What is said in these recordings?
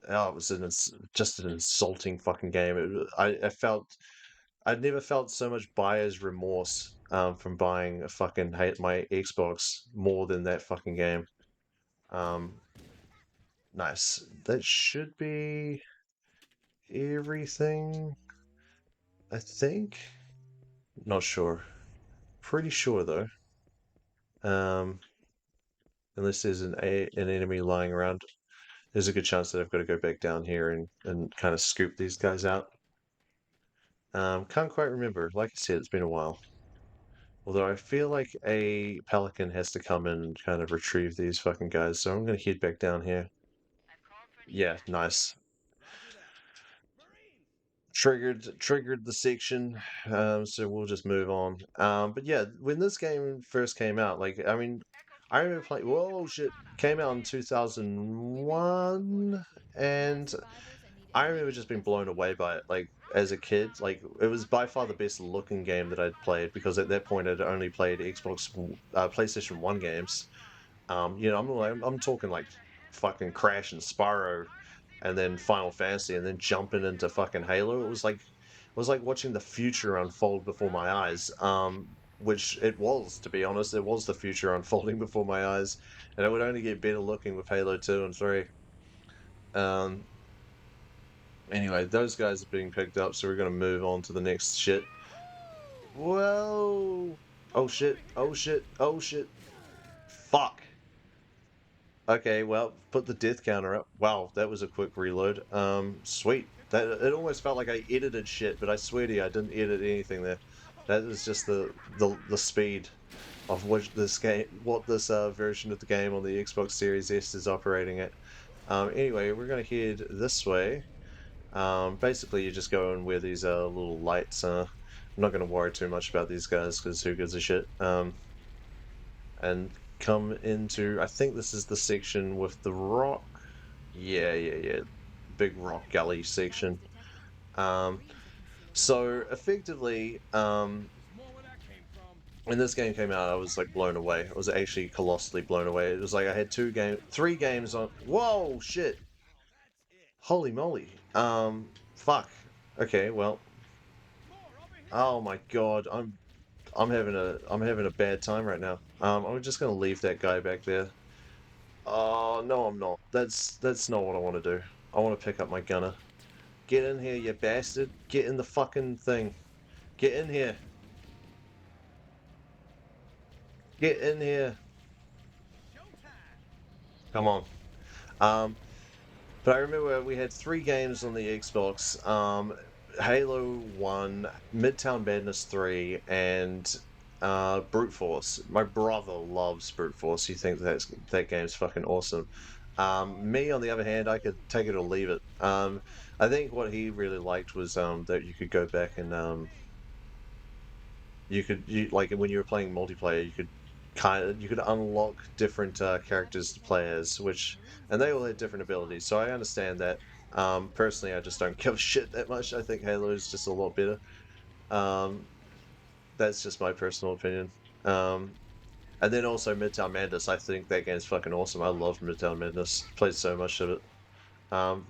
oh, it was just an insulting fucking game. I felt I'd never felt so much buyer's remorse from buying a fucking hate my Xbox more than that fucking game. Um, nice. That should be everything, I think. Not sure. Pretty sure though. Um, unless there's an enemy lying around, there's a good chance that I've got to go back down here and kind of scoop these guys out. Can't quite remember. Like I said, it's been a while. Although I feel like a pelican has to come and kind of retrieve these fucking guys, so I'm gonna head back down here. Yeah, nice. Triggered the section, so we'll just move on. But yeah, when this game first came out, like, I mean, I remember playing. Whoa, shit! Came out in 2001, and I remember just being blown away by it. Like as a kid, like it was by far the best looking game that I'd played because at that point I'd only played PlayStation One games. I'm talking like fucking Crash and Spyro, and then Final Fantasy, and then jumping into fucking Halo. It was like watching the future unfold before my eyes. Which it was, to be honest, it was the future unfolding before my eyes, and it would only get better looking with Halo 2 and 3. Um, anyway, those guys are being picked up, so we're gonna move on to the next shit. Whoa! Oh shit! Oh shit! Oh shit! Fuck! Okay, well, put the death counter up. Wow, that was a quick reload. Sweet. That it almost felt like I edited shit, but I swear to you, I didn't edit anything there. That is just the speed of which this game, what this version of the game on the Xbox Series S is operating at. Anyway, we're gonna head this way. Basically, you just go in where these little lights are. I'm not gonna worry too much about these guys because who gives a shit. And come into, I think this is the section with the rock. Yeah. Big rock gully section. Um, so effectively, when this game came out, I was like blown away. I was actually colossally blown away. It was like I had 3 games on. Whoa, shit! Holy moly! Fuck. Okay, well. Oh my god, I'm having a bad time right now. I'm just gonna leave that guy back there. Oh, no, I'm not. That's not what I want to do. I want to pick up my gunner. Get in here, you bastard. Get in the fucking thing. Get in here. Get in here. Come on. Um, but I remember we had 3 games on the Xbox. Halo 1, Midtown Madness 3, and Brute Force. My brother loves Brute Force. He thinks that game's fucking awesome. Me, on the other hand, I could take it or leave it. I think what he really liked was that you could go back and like when you were playing multiplayer, you could unlock different characters to play as, and they all had different abilities. So I understand that. Personally, I just don't give a shit that much. I think Halo is just a lot better. Um, that's just my personal opinion. Um, and then also Midtown Madness. I think that game's fucking awesome. I love Midtown Madness. Played so much of it.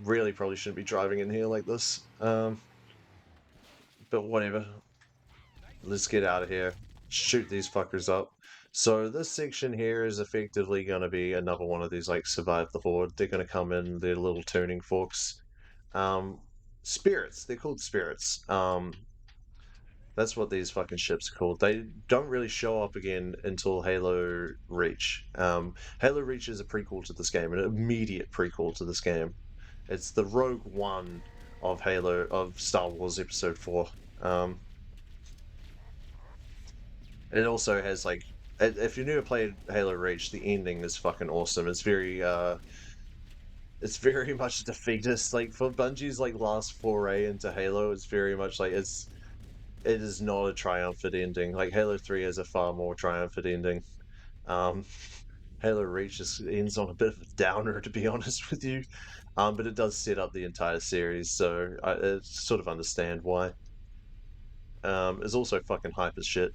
Really, probably shouldn't be driving in here like this. But whatever. Let's get out of here. Shoot these fuckers up. So this section here is effectively going to be another one of these like survive the horde. They're going to come in their little tuning forks. Um, spirits. They're called spirits. That's what these fucking ships are called. They don't really show up again until Halo Reach. Halo Reach is a prequel to this game, an immediate prequel to this game. It's the Rogue One of Star Wars Episode 4. Um, It also has like, if you've never played Halo Reach, the ending is fucking awesome. It's very much defeatist. Like for Bungie's like last foray into Halo, it's very much like it is not a triumphant ending. Like Halo 3 has a far more triumphant ending. Um, Halo Reach just ends on a bit of a downer, to be honest with you. But it does set up the entire series, so I sort of understand why. It's also fucking hype as shit.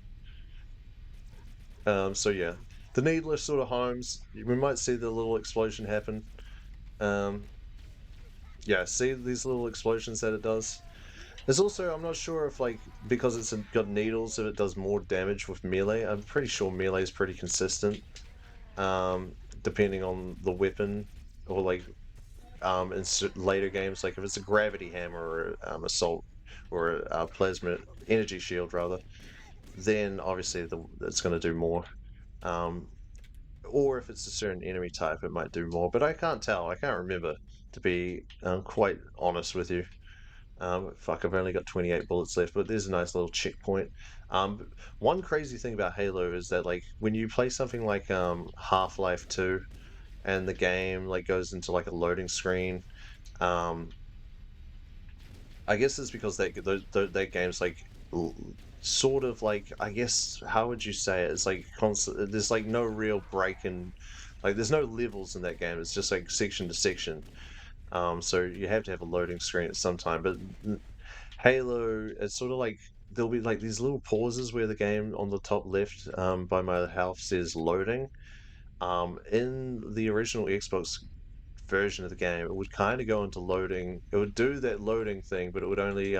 So yeah, the needless sort of homes. We might see the little explosion happen. Um, Yeah, see these little explosions that it does? There's also, I'm not sure if like, because got needles, if it does more damage with melee. I'm pretty sure melee is pretty consistent, um, depending on the weapon, or like, in later games, like if it's a gravity hammer or assault, or a plasma energy shield rather, then obviously it's going to do more. Um, or if it's a certain enemy type, it might do more. But I can't tell. I can't remember, to be quite honest with you. Fuck, I've only got 28 bullets left, but there's a nice little checkpoint. One crazy thing about Halo is that like when you play something like Half-Life 2, and the game like goes into like a loading screen, um, I guess it's because that game's like l- sort of like, I guess, how would you say it? It's like constant. There's like no real break in, like there's no levels in that game. It's just like section to section. So you have to have a loading screen at some time. But Halo, it's sort of like there'll be like these little pauses where the game on the top left, by my health, says loading. In the original Xbox version of the game, it would kind of go into loading. It would do that loading thing, but it would only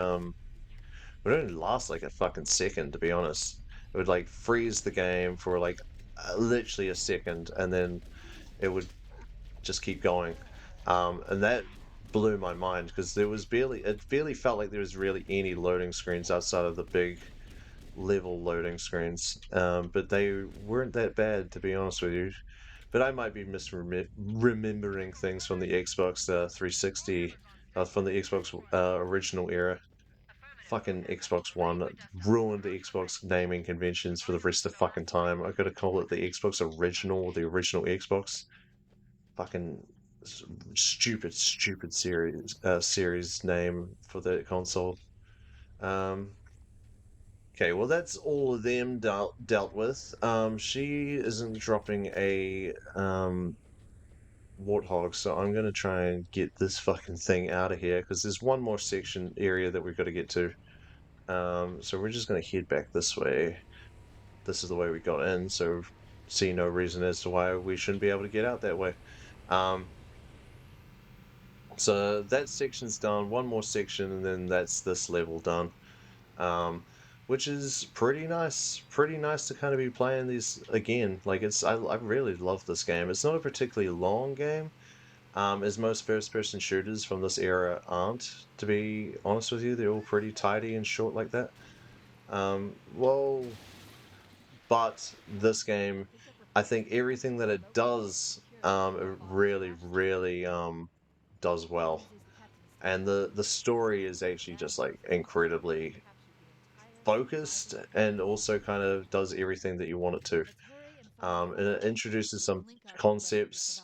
last like a fucking second, to be honest. It would like freeze the game for like literally a second, and then it would just keep going. And that blew my mind because it barely felt like there was really any loading screens outside of the big level loading screens. But they weren't that bad, to be honest with you. But I might be misremembering things from the Xbox 360, from the Xbox original era. Fucking Xbox One ruined the Xbox naming conventions for the rest of the fucking time. I gotta call it the Xbox original, or the original Xbox. Fucking stupid, stupid series name for the console. Um, okay, well that's all of them dealt with. She isn't dropping a warthog, so I'm gonna try and get this fucking thing out of here because there's one more section area that we've got to get to. So we're just gonna head back this way. This is the way we got in, so see no reason as to why we shouldn't be able to get out that way. Um, so that section's done. One more section, and then that's this level done. Um, which is pretty nice. Pretty nice to kind of be playing these again. Like I really love this game. It's not a particularly long game, as most first-person shooters from this era aren't. To be honest with you, they're all pretty tidy and short like that. Well, but this game, I think everything that it does, it really, really does well. And the story is actually just like incredibly focused, and also kind of does everything that you want it to. And it introduces some concepts,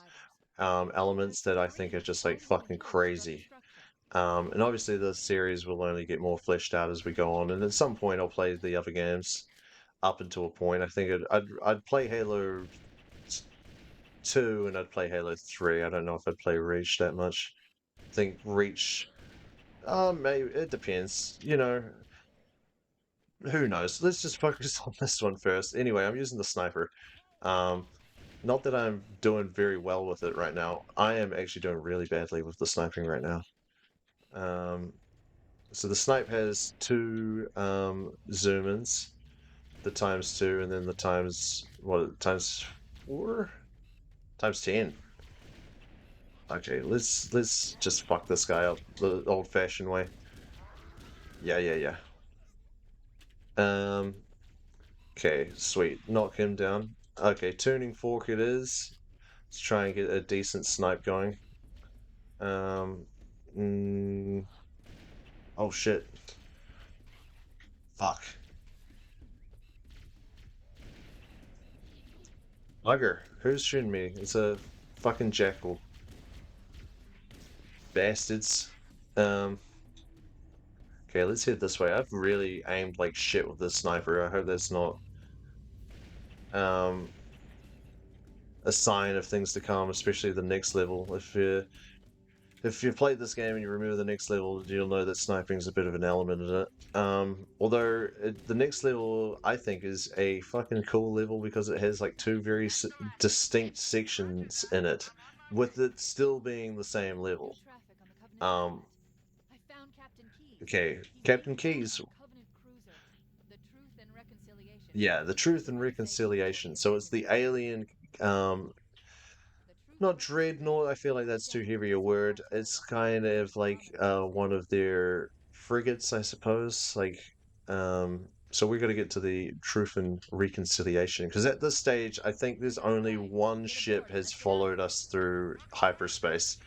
elements that I think are just like fucking crazy. And obviously the series will only get more fleshed out as we go on, and at some point I'll play the other games up until a point. I think I'd play Halo 2, and I'd play Halo 3. I don't know if I'd play Reach that much. I think Reach, maybe it depends. Who knows? Let's just focus on this one first. Anyway, I'm using the sniper. Um, Not that I'm doing very well with it right now. I am actually doing really badly with the sniping right now. Um, so the snipe has two zoom ins, the times two, and then the times four, times 10. Okay, let's just fuck this guy up the old-fashioned way. Yeah, yeah, yeah. Um, okay, sweet. Knock him down. Okay, tuning fork it is. Let's try and get a decent snipe going. Um, mm, oh shit. Fuck. Bugger. Who's shooting me? It's a fucking jackal. Bastards. Um, okay, let's head this way. I've really aimed like shit with this sniper. I hope that's not um a sign of things to come, especially the next level. If you've played this game and you remember the next level, you'll know that sniping is a bit of an element in it. Although the next level, I think, is a fucking cool level because it has like two very distinct sections in it, with it still being the same level. Um, I found Captain Keyes. okay, He's Captain taking over Keyes. our Covenant cruiser, the Truth and Reconciliation. Yeah, the Truth and We gotta save him before he Reconciliation. So it's abuses the it. alien, um, The Truth and not Reconciliation dreadnought. I feel like is that's too standing heavy by a Civil word. It's Martello, kind British of like Bahamut captain. one of their frigates, I suppose. Like, so we got to get to the Truth and Reconciliation because at this stage, I think there's We got only flags. one Get ship aboard and has let's get out of followed here. us through hyperspace.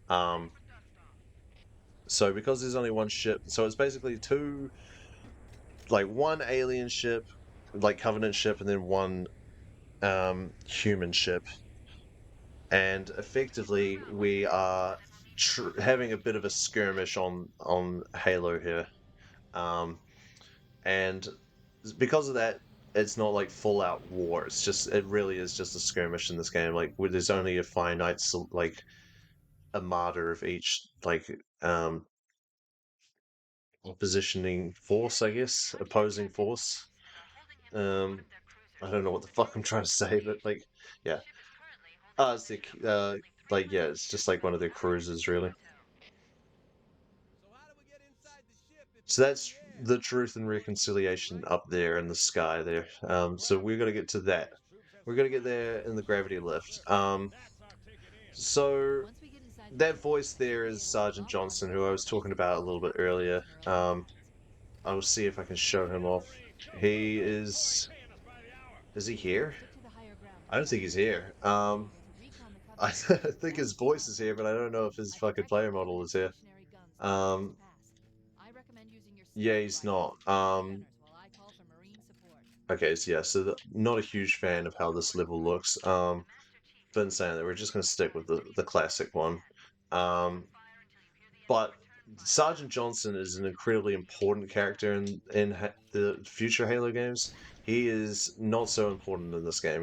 Um, so because there's only one ship, so it's basically two, like one alien ship, like Covenant ship, and then one human ship, and effectively we are having a bit of a skirmish on Halo here, um, and because of that, it's not like full out war. It really is just a skirmish in this game. Like where there's only a finite like armada of each like um oppositioning force, I guess, opposing force. Um, I don't know what the fuck I'm trying to say, but like, yeah. It's the like yeah, it's just like one of their cruisers, really. So how do we get inside the ship if So it's in that's the air? the Truth and Through the tunnels, Reconciliation right? up there in the sky there. So Well, we're gonna get to that. British troops have We're some gonna get fine there in the equipment on gravity board the lift. ship. That's our ticket in. So Once we get inside the that ship, voice we'll there be is able to Sergeant lock onto Johnson, the who I was fortress talking and about a take little bit Captain Keyes earlier. under our own hands. I'll see if I can show him Get on off. the Marine. Show 'em He something. Already is. paying us by the hour. Is he here? Stick to the higher ground I don't until I think he's get there. here. We'll be able to recon the I Covenant ship think while his we keep voice our is here, but I position. don't know if his I fucking detected player model alien is here. stationary guns near Caves Um, Pass. I recommend using your yeah, sniper he's rifle not. to target the gunners while I call for Marine support. Okay, so yeah, so not a huge fan of how this level looks. Been saying that we're just gonna stick with the classic one. Um, but Sergeant Johnson is an incredibly important character in the future Halo games. He is not so important in this game.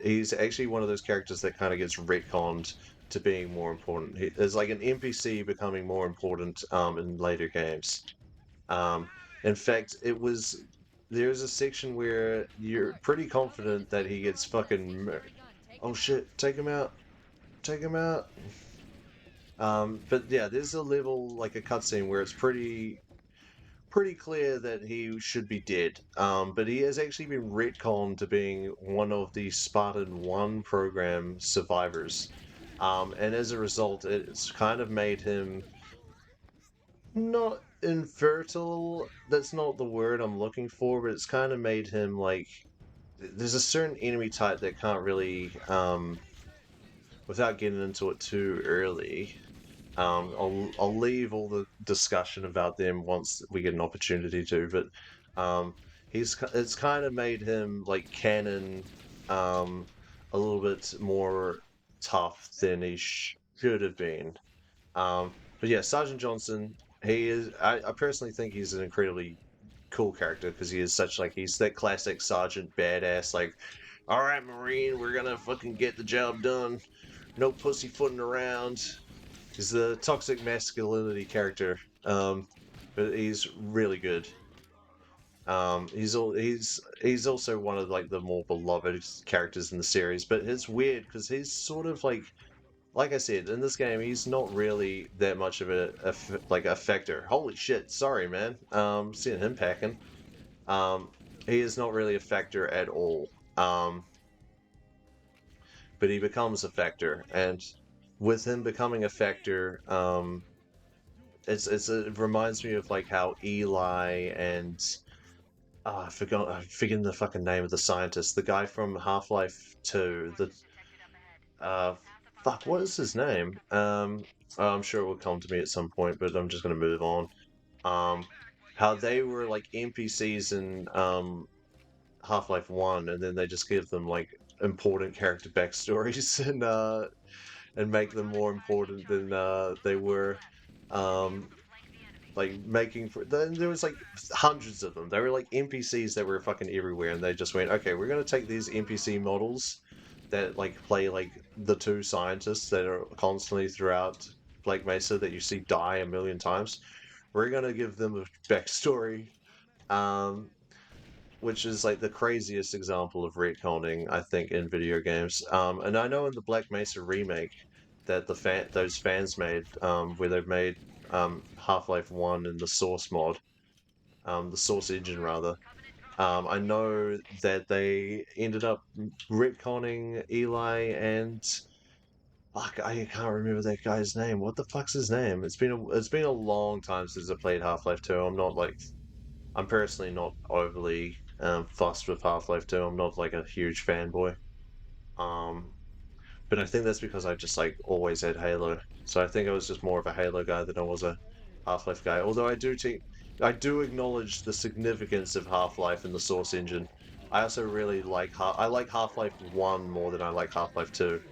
He's actually one of those characters that kind of gets retconned to being more important. He is like an NPC becoming more important in later games. Um, in fact, there's a section where you're Alert! pretty Covenant confident that detected he gets guards with a fucking. stationary gun. Take Oh him out. shit! Take him out! Take him out! But yeah, there's a level like a cutscene where it's pretty clear that he should be dead. But he has actually been retconned to being one of the Spartan 1 program survivors. And as a result, it's kind of made him not infertile. That's not the word I'm looking for, but it's kind of made him like there's a certain enemy type that can't really without getting into it too early. I'll leave all the discussion about them once we get an opportunity to, but um, it's kind of made him like canon um, a little bit more tough than he should have been. But yeah, Sergeant Johnson, he is. I personally think he's an incredibly cool character because he is such like he's that classic sergeant badass. Like, all right, Marine, we're gonna fucking get the job done. No pussyfooting around. He's the toxic masculinity character, but he's really good. He's also one of like the more beloved characters in the series, but it's weird because he's sort of like I said in this game, he's not really that much of like a factor. Holy shit! Sorry, man. Seeing him packing. Um, he is not really a factor at all. Um, but he becomes a factor, and with him becoming a factor, it reminds me of like how Eli and I forget the fucking name of the scientist, the guy from Half-Life 2, the uh fuck, what is his name? I'm sure it will come to me at some point, but I'm just gonna move on. Um, how they were like NPCs in Half-Life 1, and then they just give them like important character backstories and make them more important than they were. Um, like making for then there was like hundreds of them. They were like NPCs that were fucking everywhere, and they just went, okay, we're gonna take these NPC models that like play like the two scientists that are constantly throughout Black Mesa that you see die a million times. We're gonna give them a backstory, um, which is like the craziest example of retconning I think in video games. And I know in the Black Mesa remake. that those fans made, where they've made Half-Life 1 in the Source mod, the Source engine rather. I know that they ended up retconning Eli and fuck, I can't remember that guy's name. What the fuck's his name? It's been a long time since I played Half-Life 2. I'm personally not overly fussed with Half-Life 2. I'm not like a huge fanboy. Um, but I think that's because I just like always had Halo. So I think I was just more of a Halo guy than I was a Half-Life guy. Although I do acknowledge the significance of Half-Life in the Source engine. I also really like I like Half-Life 1 more than I like Half-Life 2.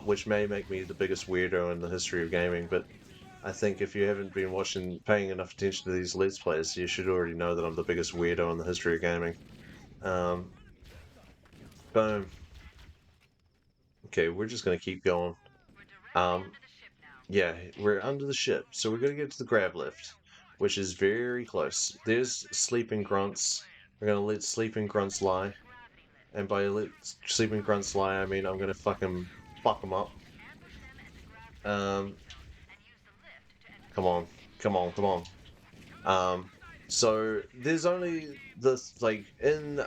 Which may make me the biggest weirdo in the history of gaming, but I think if you haven't been paying enough attention to these Let's Plays, you should already know that I'm the biggest weirdo in the history of gaming. Um, boom. Okay, we're just gonna keep going. Yeah, we're under the ship, so we're gonna get to the grav lift, which is very close. There's sleeping grunts. We're gonna let sleeping grunts lie, and by let sleeping grunts lie, I mean I'm gonna fucking fuck them up. Um, come on, come on, come on. So there's only this like in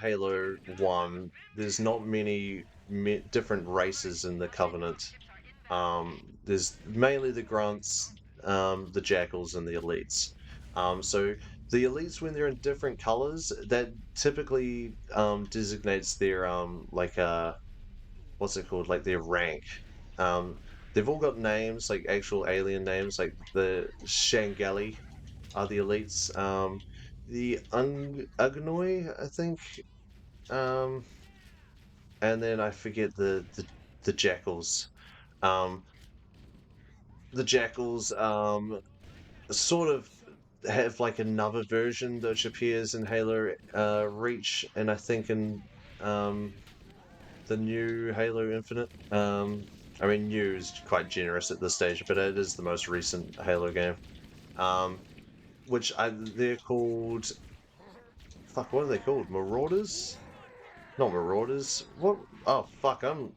Halo 1, there's not many different races in the Covenant. There's mainly the grunts, the jackals, and the elites. So the elites, when they're in different colors, that typically designates their what's it called? Like their rank. Um, they've all got names, like actual alien names, like the Shangali are the elites. The Ugnoi, I think. Um, and then I forget the jackals. Um, the jackals sort of have like another version which appears in Halo Reach, and I think in um, the new Halo Infinite. I mean, new is quite generous at this stage, but it is the most recent Halo game. Um, they're called. Fuck, what are they called? Marauders? Not Marauders. What? Oh fuck, I'm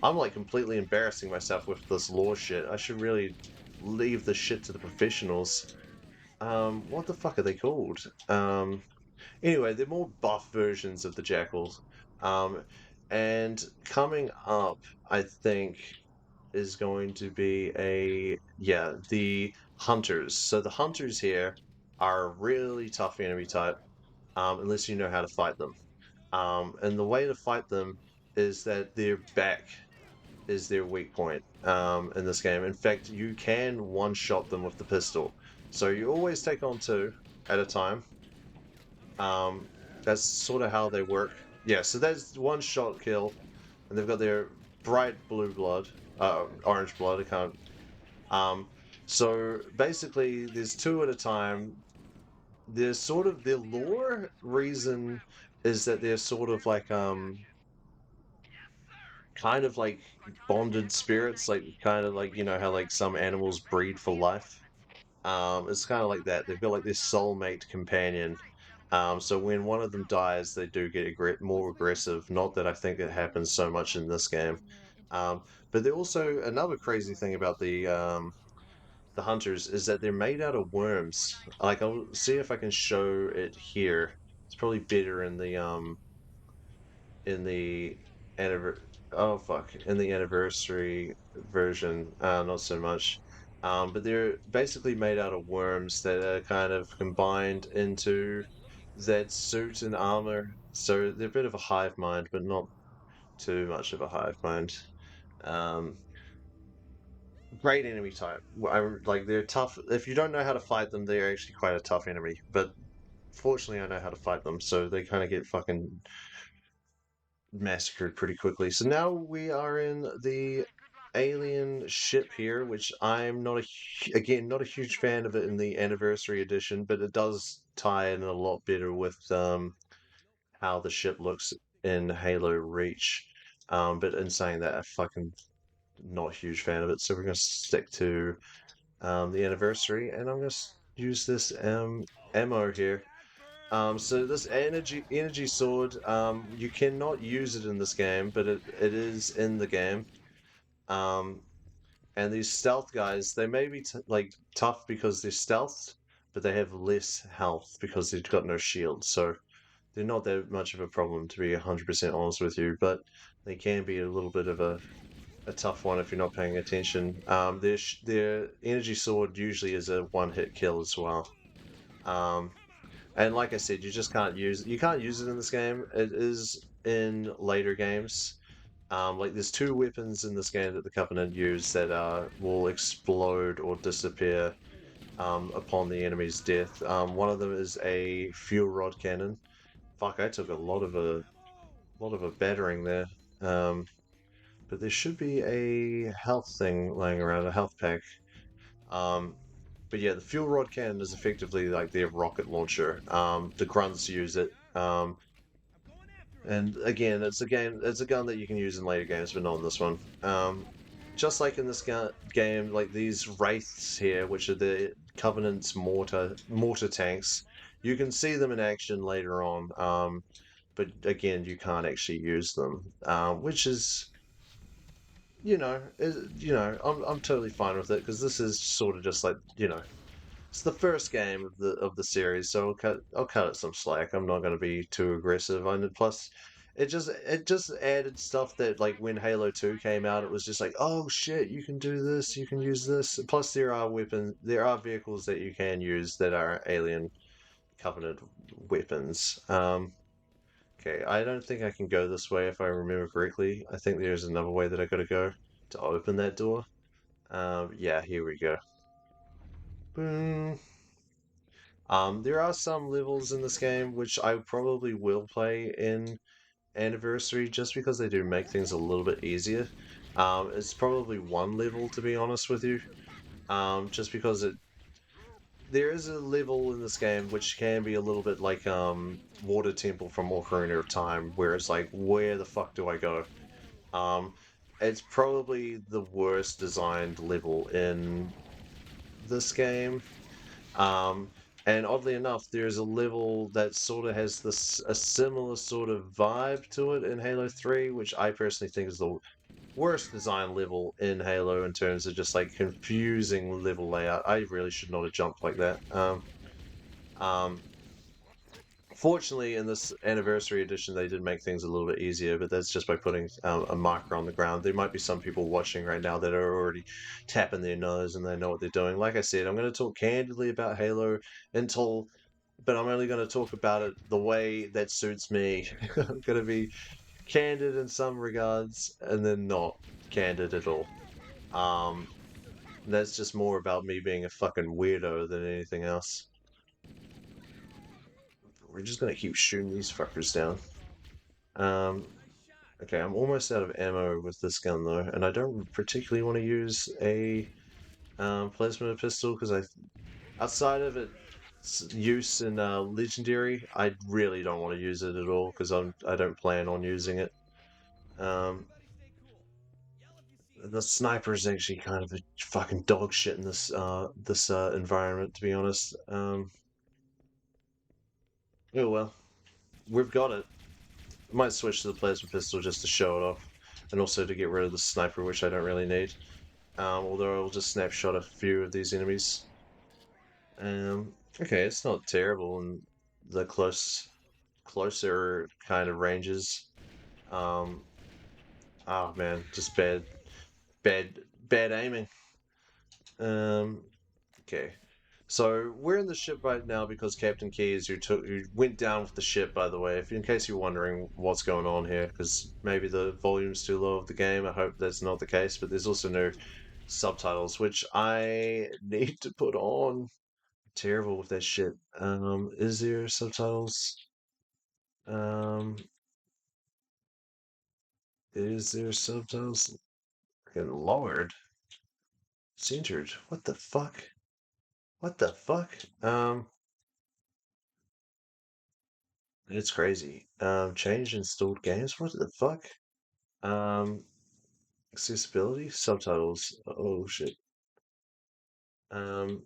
like completely embarrassing myself with this lore shit. I should really leave this shit to the professionals. What the fuck are they called? Anyway, they're more buff versions of the Jackals. Um, and coming up, I think, is going to be the Hunters. So the Hunters here are a really tough enemy type, unless you know how to fight them. And the way to fight them is that their back is their weak point in this game. In fact, you can one-shot them with the pistol. So you always take on two at a time. Um, that's sort of how they work. Yeah, so that's one shot kill, and they've got their bright blue blood, orange blood. I can't. Um, so basically, there's two at a time. There's sort of their lore reason is that they're sort of like kind of like bonded spirits, like kind of like you know how like some animals breed for life. It's kind of like that. They've got like this soulmate companion. So when one of them dies, they do get more aggressive. Not that I think it happens so much in this game. But they're also another crazy thing about the hunters is that they're made out of worms. Like I'll see if I can show it here. It's probably better in the oh fuck in the anniversary version, not so much. But they're basically made out of worms that are kind of combined into that suit and armor. So they're a bit of a hive mind, but not too much of a hive mind. Um, Great enemy type. Like they're tough. If you don't know how to fight them, they're actually quite a tough enemy. But fortunately, I know how to fight them, so they kind of get fucking massacred pretty quickly. So now we are in the alien ship here, which I'm not again not a huge fan of it in the anniversary edition, but it does tie in a lot better with how the ship looks in Halo Reach. But in saying that, I'm fucking not a huge fan of it, so we're gonna stick to the anniversary, and I'm gonna use this ammo here. So this energy sword, you cannot use it in this game, but it is in the game. Um, and these stealth guys, they may be like tough because they're stealthed, but they have less health because they've got no shield. So they're not that much of a problem, to be 100% honest with you. But they can be a little bit of a tough one if you're not paying attention. Their energy sword usually is a one-hit kill as well. And like I said, you can't use it in this game. It is in later games. Like there's two weapons in this game that the Covenant use that will explode or disappear upon the enemy's death. One of them is a fuel rod cannon. Fuck, I took a lot of a battering there. Um, but there should be a health thing laying around, a health pack. Um, but yeah, the fuel rod cannon is effectively like their rocket launcher. The grunts use it. And again, it's a gun that you can use in later games, but not in this one. Just like in this game, like these wraiths here, which are the Covenant's mortar tanks, you can see them in action later on. But again, you can't actually use them, which is, I'm totally fine with it because this is sort of just like, it's the first game of the series, so I'll cut it some slack. I'm not going to be too aggressive. And plus, it just added stuff that like when Halo 2 came out, it was just like, oh shit, you can do this, you can use this. Plus, there are vehicles that you can use that are Alien Covenant weapons. Okay, I don't think I can go this way if I remember correctly. I think there's another way that I gotta go to open that door. Yeah, here we go. Boom. There are some levels in this game which I probably will play in Anniversary just because they do make things a little bit easier. It's probably one level to be honest with you. Just because there is a level in this game which can be a little bit like Water Temple from Ocarina of Time, where it's like, where the fuck do I go? Um, it's probably the worst designed level in this game. Um, and oddly enough, there's a level that sort of has a similar sort of vibe to it in Halo 3, which I personally think is the worst design level in Halo in terms of just like confusing level layout. I really should not have jumped like that. Um, Fortunately, in this anniversary edition, they did make things a little bit easier, but that's just by putting a marker on the ground. There might be some people watching right now that are already tapping their nose and they know what they're doing. Like I said, I'm going to talk candidly about Halo until, but I'm only going to talk about it the way that suits me. I'm going to be candid in some regards and then not candid at all. Um, that's just more about me being a fucking weirdo than anything else. We're just going to keep shooting these fuckers down. Okay, I'm almost out of ammo with this gun though, and I don't particularly want to use a plasma pistol because outside of its use in legendary, I really don't want to use it at all because I don't plan on using it. Um, the sniper is actually kind of a fucking dog shit in this environment, to be honest. Oh well, we've got it. Might switch to the plasma pistol just to show it off, and also to get rid of the sniper, which I don't really need. Although I'll just snapshot a few of these enemies. Okay, it's not terrible in the closer kind of ranges. Um, oh man, just bad aiming. Um, okay. So we're in the ship right now because Captain Keyes, who went down with the ship, by the way, if in case you're wondering what's going on here, because maybe the volume's too low of the game. I hope that's not the case, but there's also no subtitles, which I need to put on. Terrible with that shit. Is there subtitles? Um, is there subtitles? Fucking lowered, centered. What the fuck? What the fuck? It's crazy. Change installed games. What the fuck? Um, accessibility, subtitles. Oh shit. Um,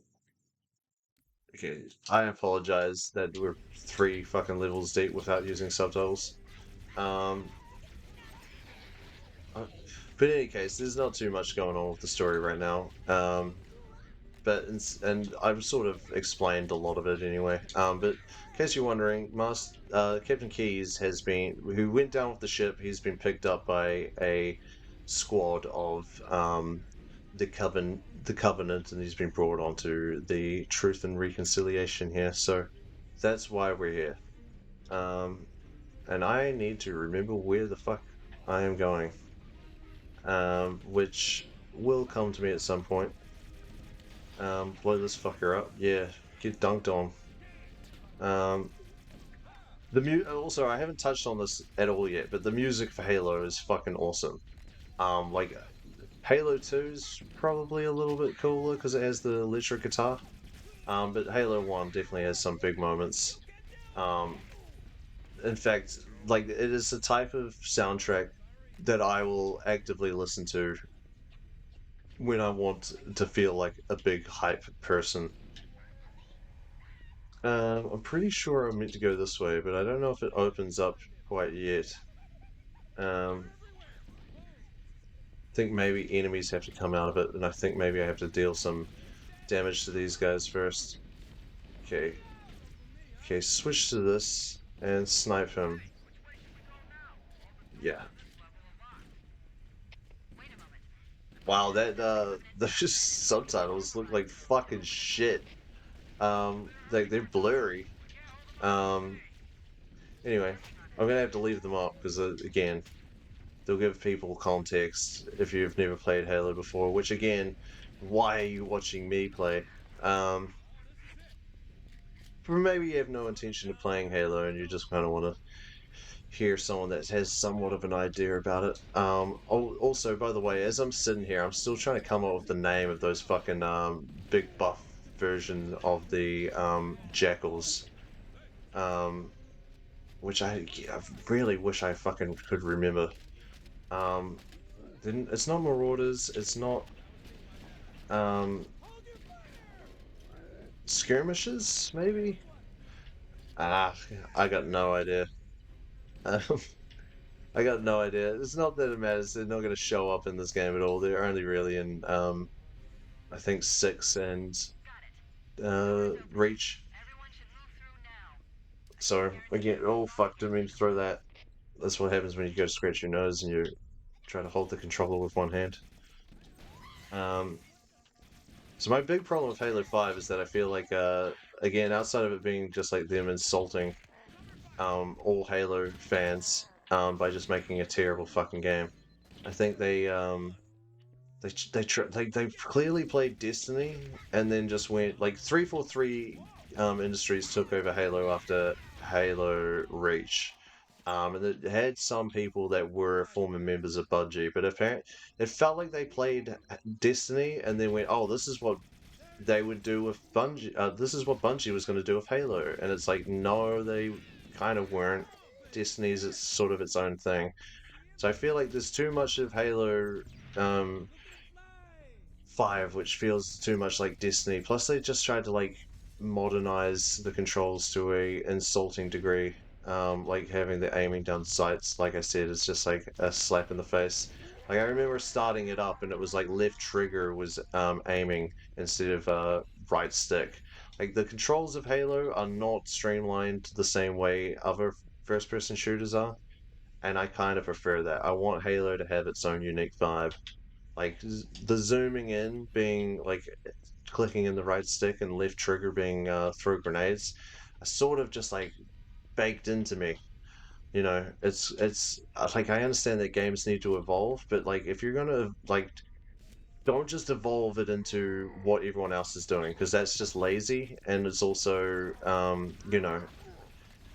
okay. I apologize that we're 3 fucking levels deep without using subtitles. Um, But in any case, there's not too much going on with the story right now. And I've sort of explained a lot of it anyway. But in case you're wondering, Captain Keyes who went down with the ship. He's been picked up by a squad of the Covenant, and he's been brought onto the Truth and Reconciliation here. So that's why we're here. And I need to remember where the fuck I am going, which will come to me at some point. Blow this fucker up. Yeah, get dunked on. Also, I haven't touched on this at all yet, but the music for Halo is fucking awesome. Like Halo 2 is probably a little bit cooler because it has the electric guitar. But Halo 1 definitely has some big moments. In fact, like it is the type of soundtrack that I will actively listen to when I want to feel like a big hype person. I'm pretty sure I'm meant to go this way, but I don't know if it opens up quite yet. I think maybe enemies have to come out of it, and I think maybe I have to deal some damage to these guys first. Okay. Okay, switch to this and snipe him. Yeah. Wow, those subtitles look like fucking shit. They're blurry. Anyway, I'm gonna have to leave them up because again, they'll give people context if you've never played Halo before. Which again, why are you watching me play? For maybe you have no intention of playing Halo and you just kind of want to hear someone that has somewhat of an idea about it. Also, by the way, as I'm sitting here, I'm still trying to come up with the name of those fucking big buff version of the Jackals. Which I really wish I fucking could remember. It's not Marauders, it's not Skirmishes, maybe? Ah, I got no idea. I got no idea. It's not that it matters. They're not going to show up in this game at all. They're only really in, I think 6 and Reach. So again, oh fuck! Didn't mean to throw that. That's what happens when you go to scratch your nose and you try to hold the controller with one hand. So my big problem with Halo 5 is that I feel like, again, outside of it being just like them insulting all Halo fans by just making a terrible fucking game, I think they clearly played Destiny and then just went like 343 Industries took over Halo after Halo Reach. And it had some people that were former members of Bungie, but apparently it felt like they played Destiny and then went, "Oh, this is what they would do with Bungie. This is what Bungie was going to do with Halo." And it's like, no, they kind of weren't. Destiny's it's sort of its own thing. So I feel like there's too much of Halo 5, which feels too much like Destiny. Plus, they just tried to like modernize the controls to a insulting degree. Like having the aiming down sights, like I said, is just like a slap in the face. Like I remember starting it up and it was like left trigger was aiming instead of right stick. Like the controls of Halo are not streamlined the same way other first-person shooters are, and I kind of prefer that. I want Halo to have its own unique vibe. Like the zooming in being like clicking in the right stick and left trigger being throw grenades, are sort of just like baked into me. You know, it's like I understand that games need to evolve, but like if you're gonna like don't just evolve it into what everyone else is doing because that's just lazy and it's also you know,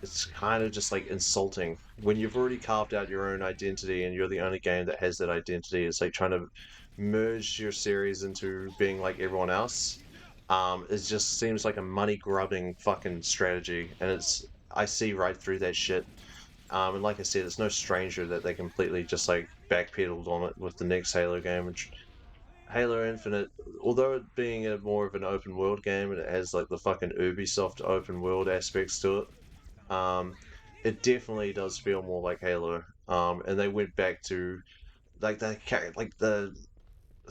it's kind of just like insulting when you've already carved out your own identity and you're the only game that has that identity. It's like trying to merge your series into being like everyone else. It just seems like a money grubbing fucking strategy, and I see right through that shit. And like I said, it's no stranger that they completely just like backpedaled on it with the next Halo game. Which Halo Infinite, although it being a more of an open world game and it has like the fucking Ubisoft open world aspects to it, um, it definitely does feel more like Halo. And they went back to like the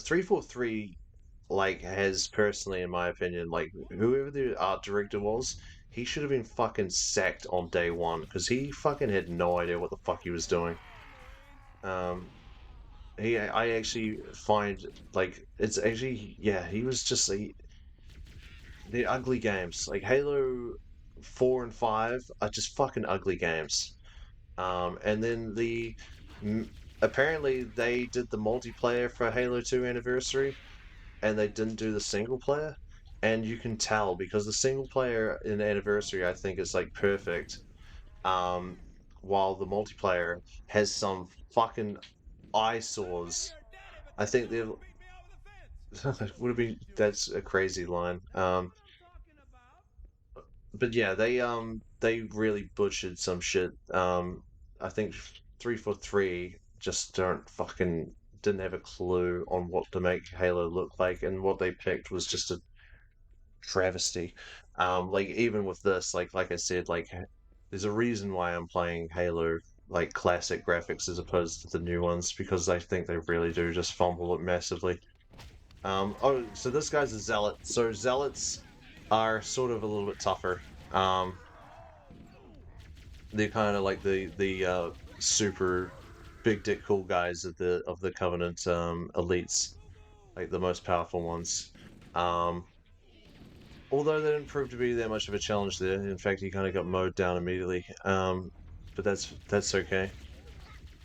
343 like has personally, in my opinion, like whoever the art director was, he should have been fucking sacked on day one because he fucking had no idea what the fuck he was doing. Um, I actually find like it's actually yeah, he was just like the ugly games like Halo 4 and 5 are just fucking ugly games. And then m- apparently they did the multiplayer for Halo 2 Anniversary, and they didn't do the single player. And you can tell because the single player in Anniversary, I think, is like perfect. Um, while the multiplayer has some fucking eyesores. I think they would have been that's a crazy line. But yeah, they really butchered some shit. I think 343 just don't fucking didn't have a clue on what to make Halo look like, and what they picked was just a travesty. Like even with this, like I said, there's a reason why I'm playing Halo like classic graphics as opposed to the new ones because I think they really do just fumble it massively. Oh, so this guy's a zealot. So zealots are sort of a little bit tougher. Um, they're kind of like the super big dick cool guys of the Covenant elites, like the most powerful ones. Um, although they didn't prove to be that much of a challenge there. In fact, he kind of got mowed down immediately. But that's okay.